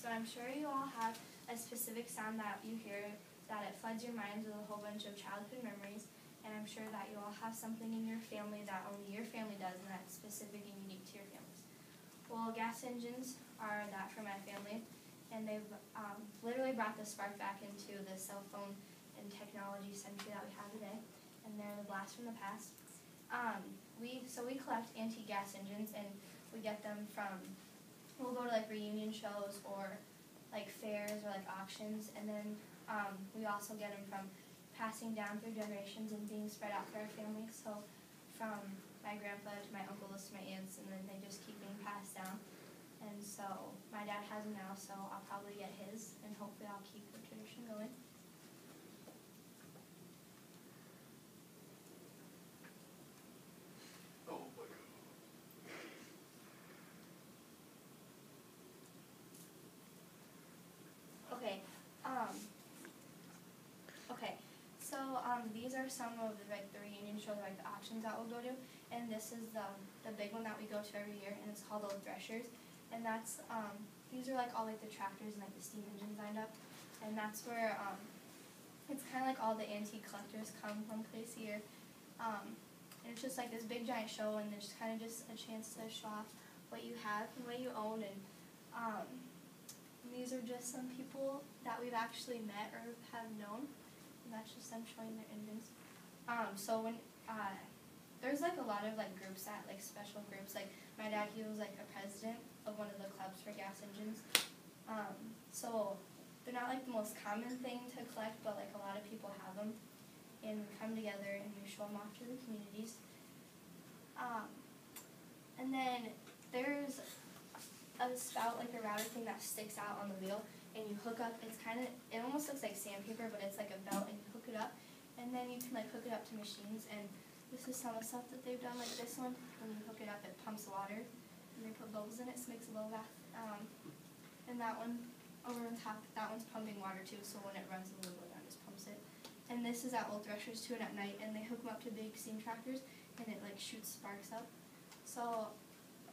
So I'm sure you all have a specific sound that you hear that it floods your minds with a whole bunch of childhood memories, and I'm sure that you all have something in your family that only your family does and that's specific and unique to your families. Well, gas engines are that for my family, and they've literally brought the spark back into the cell phone and technology century that we have today, and they're the blast from the past. We collect antique gas engines, and we get them from, we'll go to like reunion shows or like fairs or like auctions, and then we also get them from passing down through generations and being spread out for our family. So from my grandpa to my uncles to my aunts, and then they just keep being passed down. And so my dad has them now, so I'll probably get his, and hopefully I'll keep the tradition going. These are some of the reunion shows, like the auctions that we'll go to, and this is the big one that we go to every year, and it's called Old Threshers, and that's these are like all like the tractors and like the steam engines lined up, and that's where it's kind of like all the antique collectors come one place a year, and it's just like this big giant show, and it's kind of just a chance to show off what you have and what you own, and these are just some people that we've actually met or have known. That's just them showing their engines. So when there's like a lot of like groups that like special groups. Like my dad, he was like a president of one of the clubs for gas engines. So they're not like the most common thing to collect, but like a lot of people have them, and we come together and we show them off to the communities. And then there's a spout, like a router thing that sticks out on the wheel, and you hook up, it almost looks like sandpaper, but it's like a belt, and you hook it up, and then you can like hook it up to machines, and this is some of the stuff that they've done, like this one, when you hook it up, it pumps water, and they put bubbles in it, so it makes a bubble bath, and that one over on top, that one's pumping water too, so when it runs a little bit, it just pumps it. And this is at Old Threshers too, and at night, and they hook them up to big steam tractors, and it like shoots sparks up. So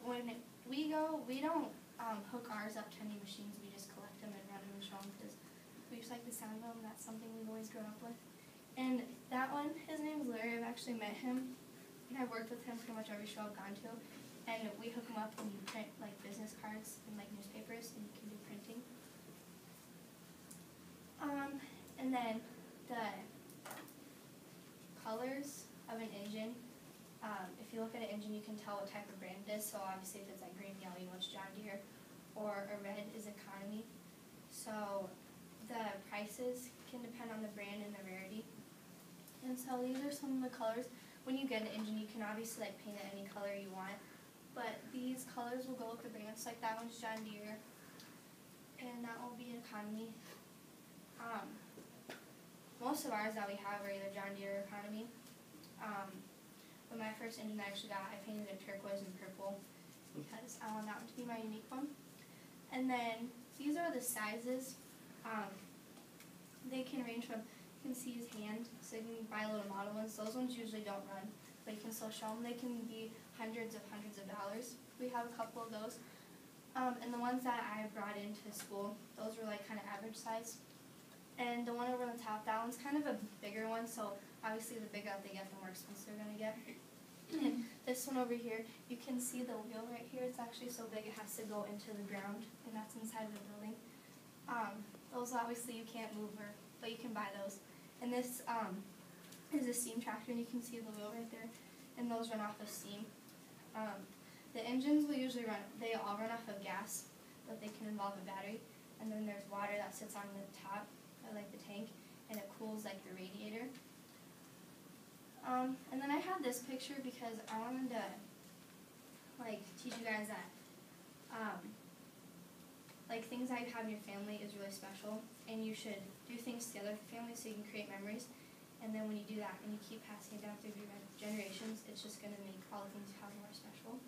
when we go, we don't hook ours up to any machines, we just collect them and run them and show them, because we just like the sound of them. That's something we've always grown up with. And that one, his name's Larry. I've actually met him, and I've worked with him pretty much every show I've gone to, and we hook him up and you print like business cards and like newspapers, and you can do printing. And then the colors of an engine, if you look at an engine, you can tell what type of brand it is. So obviously if it's like green, yellow, you know it's John Deere, or a red is economy. So the prices can depend on the brand and the rarity. And so these are some of the colors. When you get an engine, you can obviously like paint it any color you want, but these colors will go with the brands. Like that one's John Deere, and that will be economy. Most of ours that we have are either John Deere or economy. When my first engine I actually got, I painted it turquoise and purple because I want that one to be my unique one. And then these are the sizes. They can range from, you can see his hand, so you can buy little model ones. Those ones usually don't run, but you can still show them. They can be hundreds of dollars. We have a couple of those. And the ones that I brought into school, those were like kind of average size. And the one over on the top, that one's kind of a bigger one, so obviously the bigger that they get, the more expensive they're going to get. And this one over here, you can see the wheel right here. It's actually so big it has to go into the ground, and that's inside of the building. Those obviously you can't move, but you can buy those. And this is a steam tractor, and you can see the wheel right there, and those run off of steam. The engines will usually they all run off of gas, but they can involve a battery. And then there's water that sits on the top, like the tank, and it cools like your radiator. And then I had this picture because I wanted to like teach you guys that like things that you have in your family is really special, and you should do things together with your family so you can create memories. And then when you do that and you keep passing it down through generations, it's just going to make all the things you have more special.